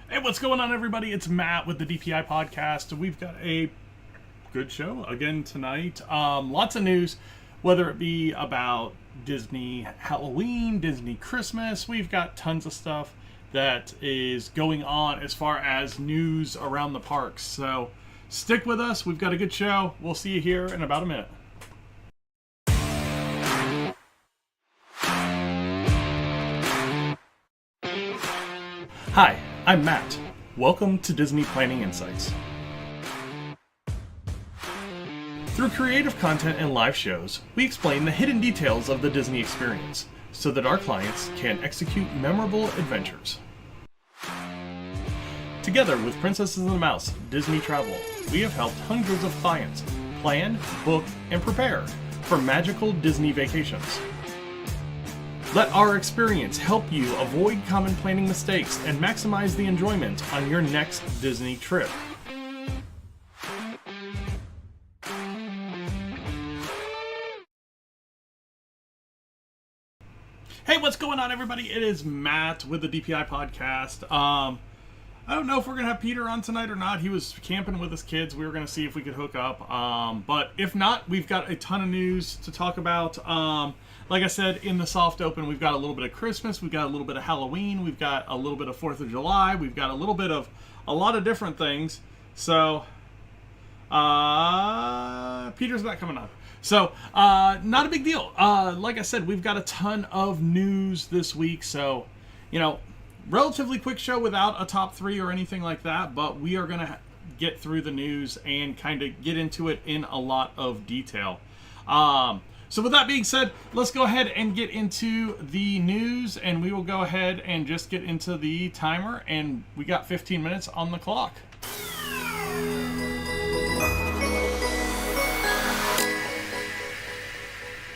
Hey, what's going on, everybody? It's Matt with the DPI podcast. We've got a good show again tonight. Lots of news, whether it be about Disney Halloween, Disney Christmas. We've got tons of stuff that is going on as far as news around the parks. So stick with us. We've got a good show. We'll see you here in about a minute. Hi, I'm Matt. Welcome to Disney Planning Insights. Through creative content and live shows, we explain the hidden details of the Disney experience so that our clients can execute memorable adventures. Together with Princesses and the Mouse Disney Travel, we have helped hundreds of clients plan, book, and prepare for magical Disney vacations. Let our experience help you avoid common planning mistakes and maximize the enjoyment on your next Disney trip. Hey, what's going on, everybody? It is Matt with the DPI podcast. I don't know if we're going to have Peter on tonight or not. He was camping with his kids. We were going to see if we could hook up. But if not, we've got a ton of news to talk about. Like I said, in the soft open, we've got a little bit of Christmas. We've got a little bit of Halloween. We've got a little bit of 4th of July. We've got a little bit of a lot of different things. So, Peter's not coming on. So, not a big deal. Like I said, we've got a ton of news this week. So, relatively quick show without a top 3 or anything like that. But we are going to get through the news and kind of get into it in a lot of detail. So with that being said, let's go ahead and get into the news, and we will go ahead and just get into the timer, and we got 15 minutes on the clock.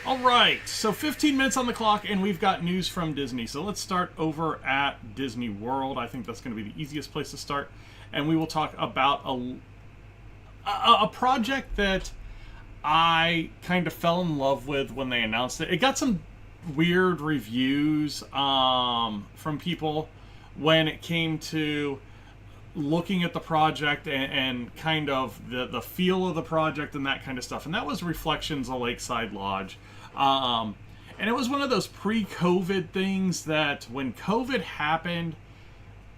All right, so 15 minutes on the clock, and we've got news from Disney. So let's start over at Disney World. I think that's going to be the easiest place to start, and we will talk about a project that I kind of fell in love with when they announced it. It got some weird reviews from people when it came to looking at the project and kind of the feel of the project and that kind of stuff. And that was Reflections of Lakeside Lodge. And it was one of those pre-COVID things that when COVID happened,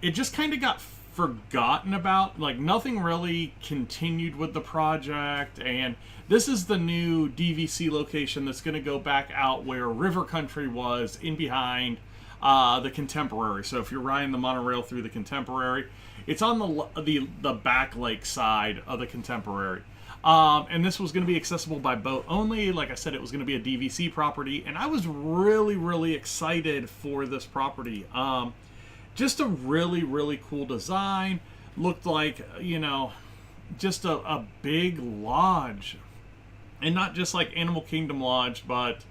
it just kind of got forgotten about. Like, nothing really continued with the project, and this is the new DVC location that's going to go back out where River Country was, in behind the Contemporary. So if you're riding the monorail through the Contemporary, it's on the back lake side of the Contemporary. And this was going to be accessible by boat only. Like I said, it was going to be a DVC property, and I was really, really excited for this property. Just a really, really cool design. Looked like, just a big lodge. And not just like Animal Kingdom Lodge, but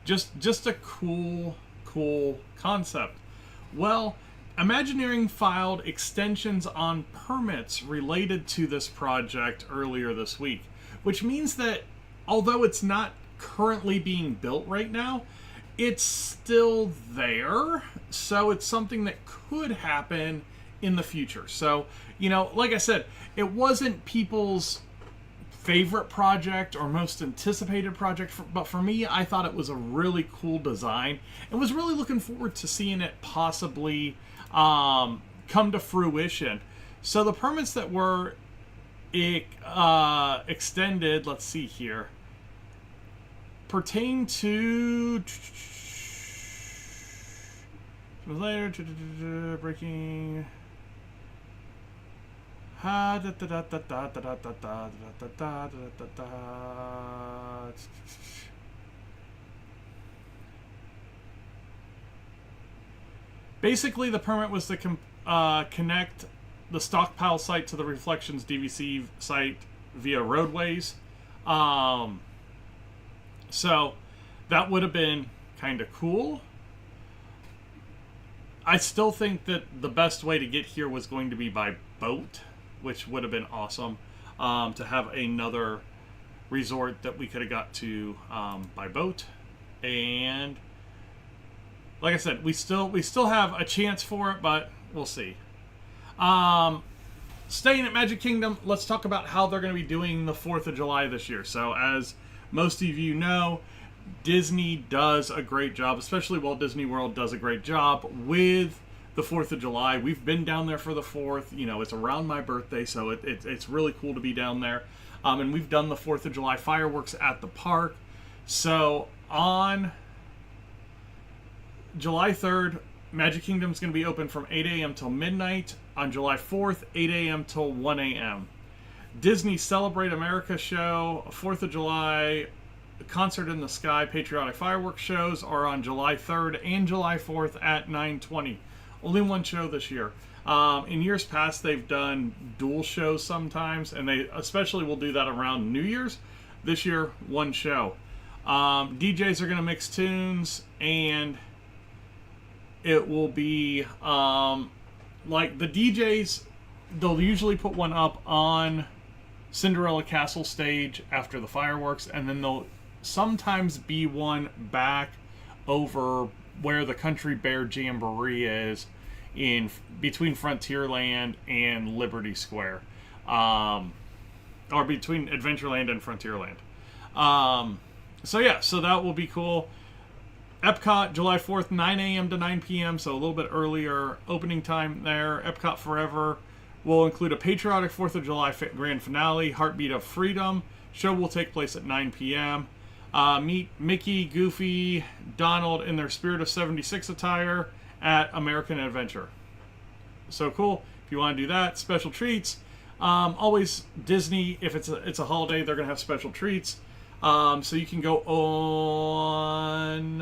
just a cool concept. Well, Imagineering filed extensions on permits related to this project earlier this week, which means that although it's not currently being built right now, it's still there. So it's something that could happen in the future. So, like I said, it wasn't people's favorite project or most anticipated project, but for me, I thought it was a really cool design and was really looking forward to seeing it possibly come to fruition. So the permits that were extended, let's see here, pertain to later breaking. Basically, the permit was to connect the stockpile site to the Reflections DVC site via roadways. So that would have been kind of cool. I still think that the best way to get here was going to be by boat, which would have been awesome, to have another resort that we could have got to by boat. And like I said, we still have a chance for it, but we'll see. Staying at Magic Kingdom, let's talk about how they're going to be doing the 4th of July this year. So, as most of you know, Disney does a great job, especially Walt Disney World does a great job with the 4th of July. We've been down there for the 4th. You know, it's around my birthday, so it's really cool to be down there. And we've done the 4th of July fireworks at the park. So, on July 3rd, Magic Kingdom is going to be open from 8 a.m. till midnight. On July 4th, 8 a.m. till 1 a.m. Disney Celebrate America show, 4th of July, Concert in the Sky, patriotic fireworks shows are on July 3rd and July 4th at 9:20. Only one show this year. In years past, they've done dual shows sometimes, and they especially will do that around New Year's. This year, one show. DJs are going to mix tunes, and it will be like the DJs, they'll usually put one up on Cinderella Castle stage after the fireworks, and then they'll sometimes be one back over where the Country Bear Jamboree is in between Frontierland and Liberty Square, or between Adventureland and Frontierland. So that will be cool. Epcot, July 4th, 9 a.m. to 9 p.m., so a little bit earlier opening time there. Epcot Forever will include a patriotic 4th of July grand finale, Heartbeat of Freedom. Show will take place at 9 p.m. Meet Mickey, Goofy, Donald in their Spirit of 76 attire at American Adventure. So cool. If you want to do that, special treats. Always Disney, if it's a holiday, they're going to have special treats. So you can go on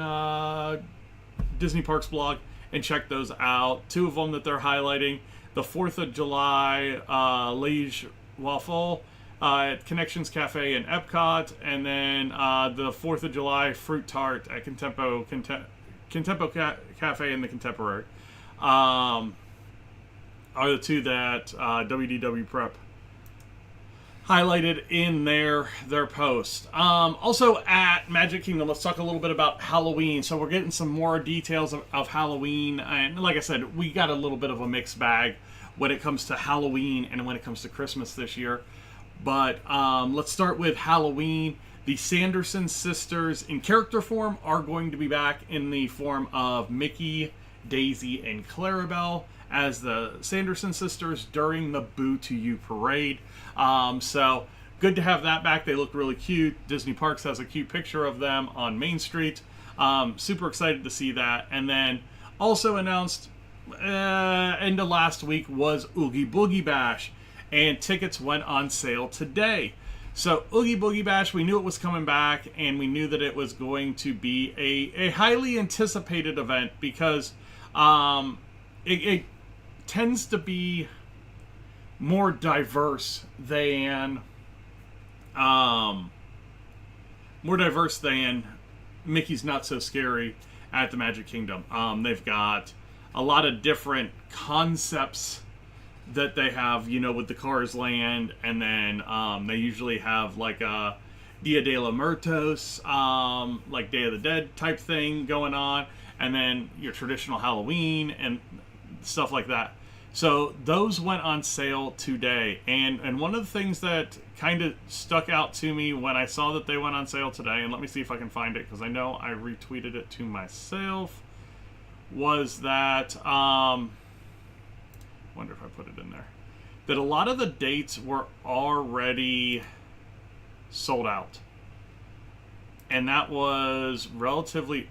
Disney Parks blog and check those out. Two of them that they're highlighting: the 4th of July Liege Waffle at Connections Cafe in Epcot, and then the 4th of July Fruit Tart at Contempo Cafe in the Contemporary. Are the two that WDW Prep highlighted in their post. Also at Magic Kingdom, let's talk a little bit about Halloween. So we're getting some more details of Halloween, and like I said, we got a little bit of a mixed bag when it comes to Halloween and when it comes to Christmas this year. But let's start with Halloween. The Sanderson sisters in character form are going to be back in the form of Mickey, Daisy, and Clarabelle as the Sanderson sisters during the Boo to You parade. So good to have that back. They look really cute. Disney Parks has a cute picture of them on Main Street. Super excited to see that. And then also announced end of last week was Oogie Boogie Bash, and tickets went on sale today. So Oogie Boogie Bash, we knew it was coming back, and we knew that it was going to be a highly anticipated event because it tends to be more diverse than Mickey's Not So Scary at the Magic Kingdom. They've got a lot of different concepts that they have, with the Cars Land, and then they usually have like a Dia de los Muertos, like Day of the Dead type thing going on, and then your traditional Halloween and stuff like that. So those went on sale today, and one of the things that kind of stuck out to me when I saw that they went on sale today, and let me see if I can find it because I know I retweeted it to myself, was that wonder if I put it in there, that a lot of the dates were already sold out, and that was relatively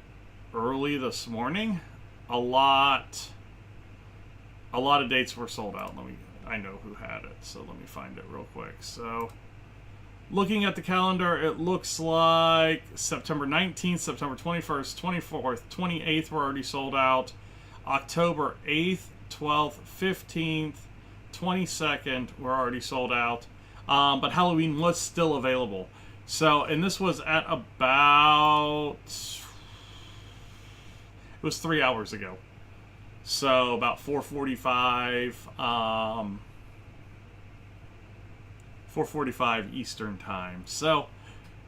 early this morning. A lot of dates were sold out. I know who had it, so let me find it real quick. So looking at the calendar, it looks like September 19th, September 21st, 24th, 28th were already sold out. October 8th, 12th, 15th, 22nd were already sold out. But Halloween was still available. So, and this was at about, it was 3 hours ago. So about 4:45 Eastern time. So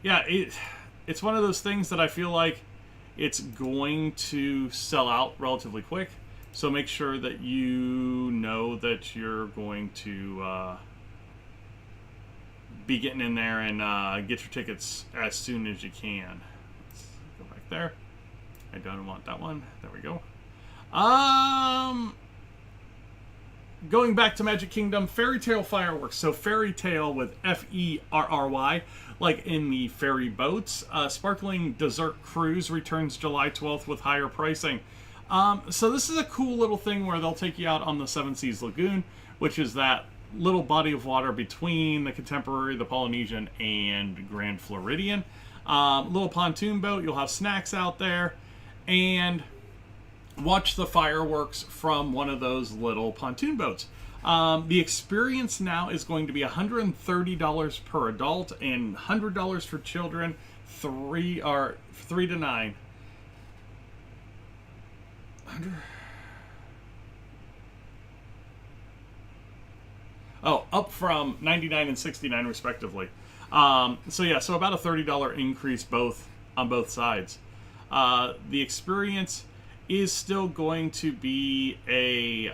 yeah, it's one of those things that I feel like it's going to sell out relatively quick So make sure that you know that you're going to be getting in there and get your tickets as soon as you can. Let's go back there. I don't want that one. There we go. Going back to Magic Kingdom, Fairy Tale fireworks. So Fairy Tale with Ferry, like in the ferry boats. Sparkling Dessert Cruise returns July 12th with higher pricing. So this is a cool little thing where they'll take you out on the Seven Seas Lagoon, which is that little body of water between the Contemporary, the Polynesian, and Grand Floridian. Little pontoon boat. You'll have snacks out there. And watch the fireworks from one of those little pontoon boats. The experience now is going to be $130 per adult and $100 for children, 3 to 9. Up from $99 and $69 respectively. So about a $30 increase on both sides. The experience is still going to be a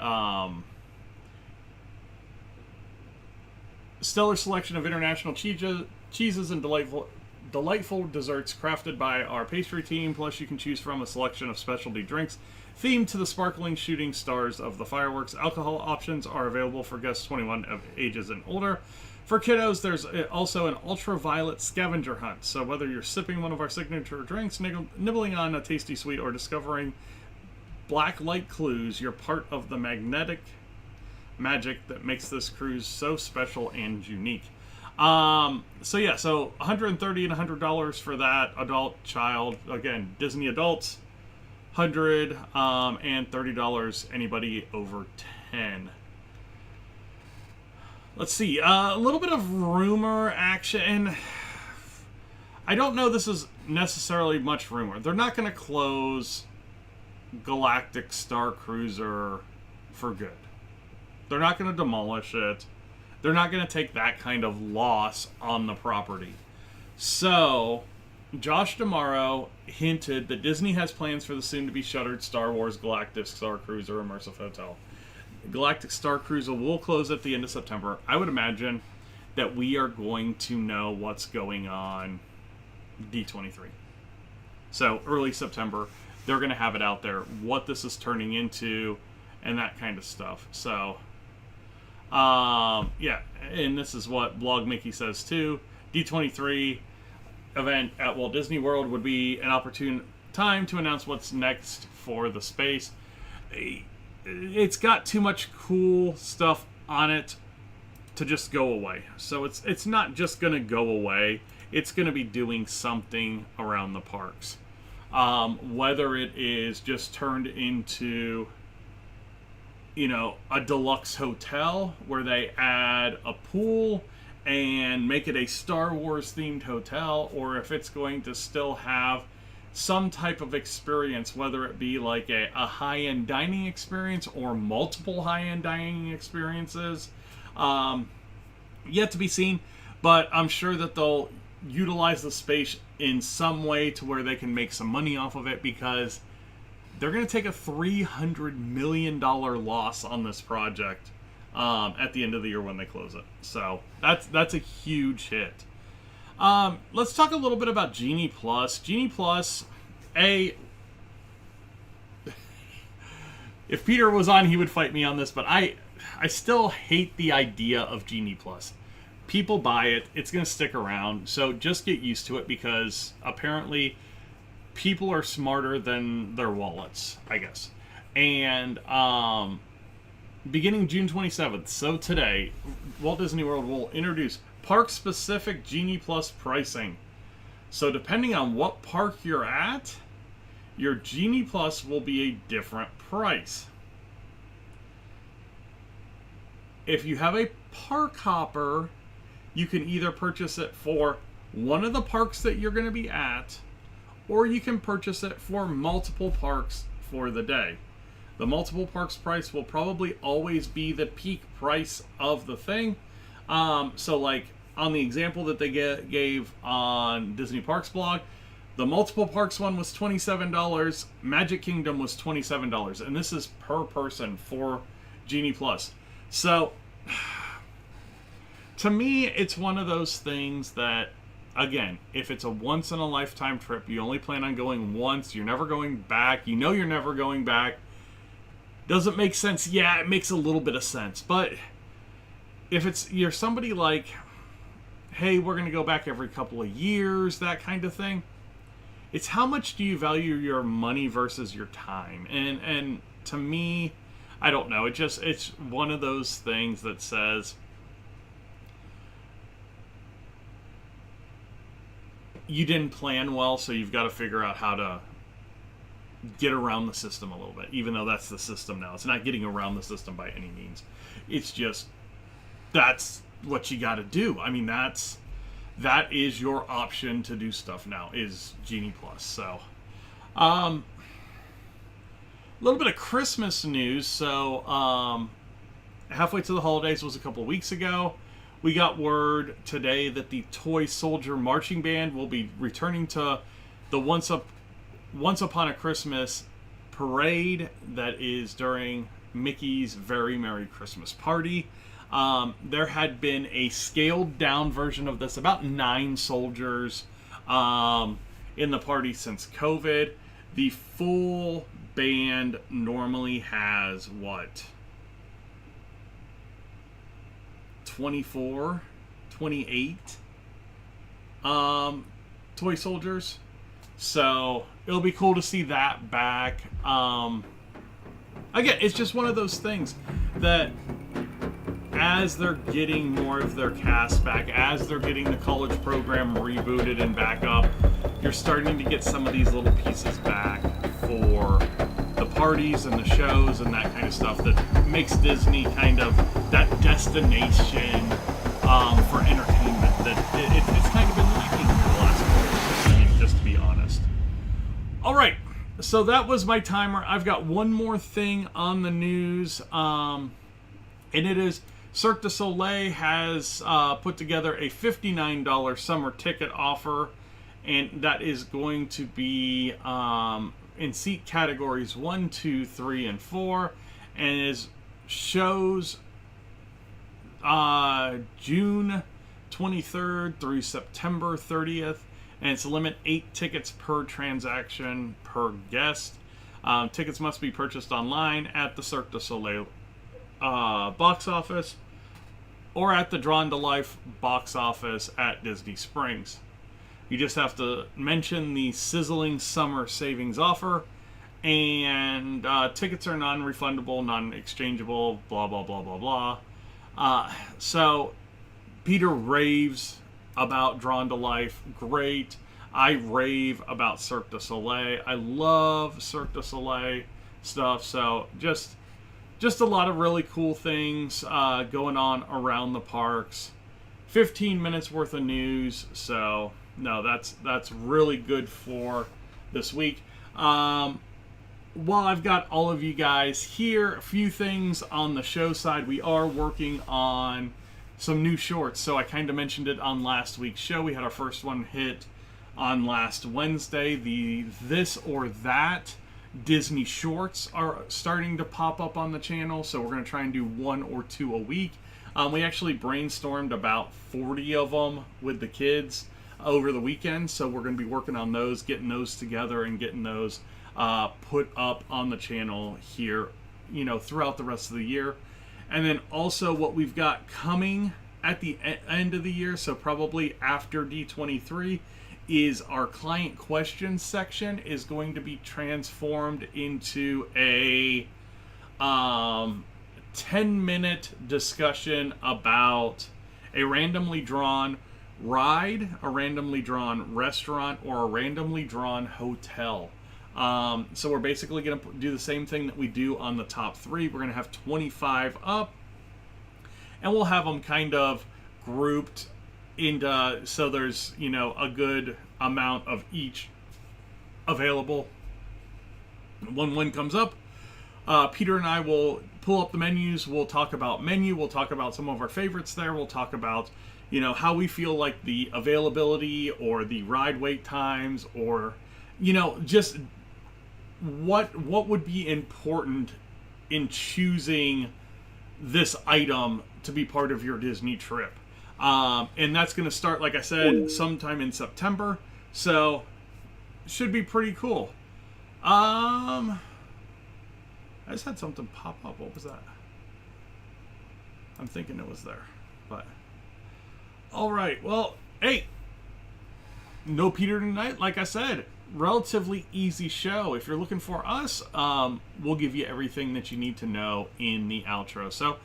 stellar selection of international cheeses and delightful desserts crafted by our pastry team. Plus, you can choose from a selection of specialty drinks themed to the sparkling shooting stars of the fireworks. Alcohol options are available for guests 21 of ages and older. For kiddos, there's also an ultraviolet scavenger hunt. So whether you're sipping one of our signature drinks, nibbling on a tasty sweet, or discovering black light clues, you're part of the magnetic magic that makes this cruise so special and unique. So $130 and $100 for that adult, child. Again, Disney adults, $100 and $30 anybody over 10. Let's see, a little bit of rumor action. I don't know this is necessarily much rumor. They're not going to close Galactic Star Cruiser for good. They're not going to demolish it. They're not going to take that kind of loss on the property. So, Josh D'Amaro hinted that Disney has plans for the soon-to-be shuttered Star Wars Galactic Star Cruiser Immersive Hotel. Galactic Star Cruiser will close at the end of September. I would imagine that we are going to know what's going on D23. So, early September, they're going to have it out there, what this is turning into, and that kind of stuff. So, and this is what Blog Mickey says too. D23 event at Walt Disney World would be an opportune time to announce what's next for the space. It's got too much cool stuff on it to just go away. So it's not just going to go away. It's going to be doing something around the parks. Whether it is just turned into, a deluxe hotel where they add a pool and make it a Star Wars themed hotel, or if it's going to still have some type of experience, whether it be like a high-end dining experience or multiple high-end dining experiences. Yet to be seen, but I'm sure that they'll utilize the space in some way to where they can make some money off of it, because they're going to take a $300 million loss on this project at the end of the year when they close it. So that's a huge hit. Let's talk a little bit about Genie Plus. Genie Plus, if Peter was on, he would fight me on this, but I still hate the idea of Genie Plus. People buy it, it's going to stick around, so just get used to it, because apparently people are smarter than their wallets, I guess. And beginning June 27th, so today, Walt Disney World will introduce park-specific Genie Plus pricing. So depending on what park you're at, your Genie Plus will be a different price. If you have a park hopper, you can either purchase it for one of the parks that you're going to be at, or you can purchase it for multiple parks for the day. The multiple parks price will probably always be the peak price of the thing. So like on the example that they gave on Disney Parks blog, The multiple parks one was $27. Magic Kingdom was $27. And this is per person for Genie Plus. So, to me, it's one of those things that, again, if it's a once-in-a-lifetime trip, you only plan on going once, you're never going back, you know you're never going back, does it make sense? Yeah, it makes a little bit of sense. But if you're somebody like, hey, we're going to go back every couple of years, that kind of thing, it's how much do you value your money versus your time? And to me, I don't know. It's one of those things that says you didn't plan well, so you've got to figure out how to get around the system a little bit, even though that's the system now. It's not getting around the system by any means. It's just, that's what you got to do. I mean, that is your option to do stuff now, is Genie Plus. So, a little bit of Christmas news. So, halfway to the holidays was a couple of weeks ago. We got word today that the Toy Soldier Marching Band will be returning to the Once Upon a Christmas parade that is during Mickey's Very Merry Christmas Party. There had been a scaled down version of this, about 9 soldiers in the party since COVID. The full band normally has, 24, 28 toy soldiers. So it'll be cool to see that back. Again, it's just one of those things that as they're getting more of their cast back, as they're getting the college program rebooted and back up, you're starting to get some of these little pieces back for the parties and the shows and that kind of stuff that makes Disney kind of that destination for entertainment that it's kind of been lacking for the last couple of years. I mean, just to be honest. All right, so that was my timer. I've got one more thing on the news, and it is Cirque du Soleil has put together a $59 summer ticket offer, and that is going to be in seat categories 1, 2, 3, and 4, and is shows June 23rd through September 30th, and it's a limit 8 tickets per transaction per guest. Tickets must be purchased online at the Cirque du Soleil box office or at the Drawn to Life box office at Disney Springs. You just have to mention the sizzling summer savings offer, and tickets are non-refundable, non-exchangeable, blah, blah, blah, blah, blah. So Peter raves about Drawn to Life. Great. I rave about Cirque du Soleil. I love Cirque du Soleil stuff. So just a lot of really cool things going on around the parks. 15 minutes worth of news. So no, that's really good for this week. While I've got all of you guys here, a few things on the show side. We are working on some new shorts. So I kind of mentioned it on last week's show. We had our first one hit on last Wednesday. The This or That Disney shorts are starting to pop up on the channel. So we're going to try and do 1 or 2 a week. We actually brainstormed about 40 of them with the kids over the weekend. So we're going to be working on those, getting those together and getting those put up on the channel here, throughout the rest of the year. And then also what we've got coming at the end of the year, so probably after D23, is our client questions section is going to be transformed into a 10-minute discussion about a randomly drawn ride, a randomly drawn restaurant, or a randomly drawn hotel. So we're basically going to do the same thing that we do on the top 3. We're going to have 25 up, and we'll have them kind of grouped into, so there's, a good amount of each available. When one comes up, Peter and I will pull up the menus. We'll talk about menu. We'll talk about some of our favorites there. We'll talk about, you know, how we feel like the availability or the ride wait times, or, you know, just what would be important in choosing this item to be part of your Disney trip. And that's going to start, like I said, sometime in September. So, should be pretty cool. I just had something pop up. What was that? I'm thinking it was there. But, alright. Well, hey. No Peter tonight, like I said. Relatively easy show. If you're looking for us, we'll give you everything that you need to know in the outro. So,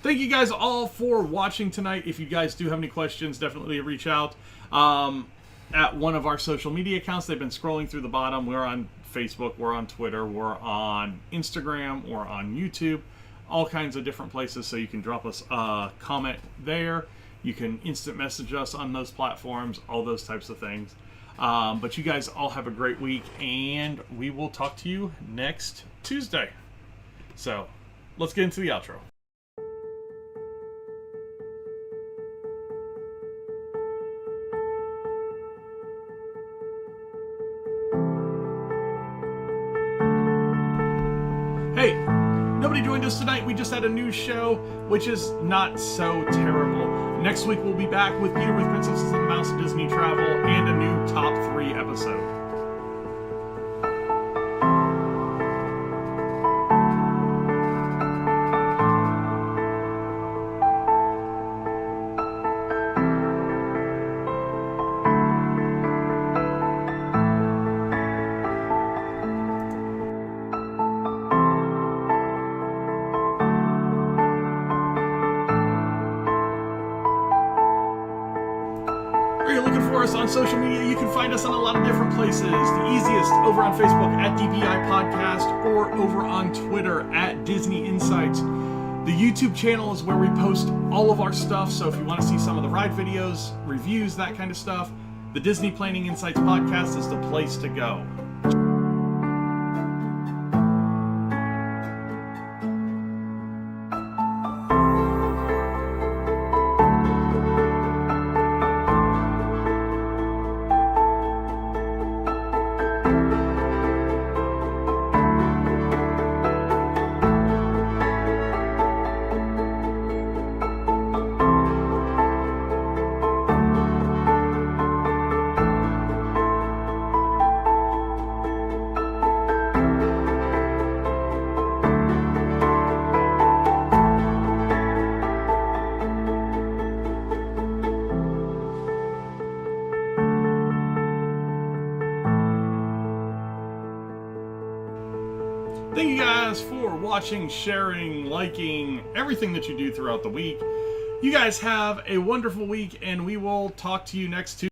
thank you guys all for watching tonight. If you guys do have any questions, definitely reach out at one of our social media accounts. They've been scrolling through the bottom. We're on Facebook, we're on Twitter, we're on Instagram, we're on YouTube, all kinds of different places. So you can drop us a comment there. You can instant message us on those platforms, all those types of things. But you guys all have a great week, and we will talk to you next Tuesday. So let's get into the outro. Hey, nobody joined us tonight. We just had a new show, which is not so terrible. Next week we'll be back with Peter with Princesses and the Mouse Disney Travel and a new top 3 episode. On social media, you can find us on a lot of different places. The easiest over on Facebook at DPI Podcast, or over on Twitter at Disney Insights. The YouTube channel is where we post all of our stuff, so if you want to see some of the ride videos, reviews, that kind of stuff, the Disney Planning Insights Podcast is the place to go. Thank you guys for watching, sharing, liking, everything that you do throughout the week. You guys have a wonderful week, and we will talk to you next Tuesday.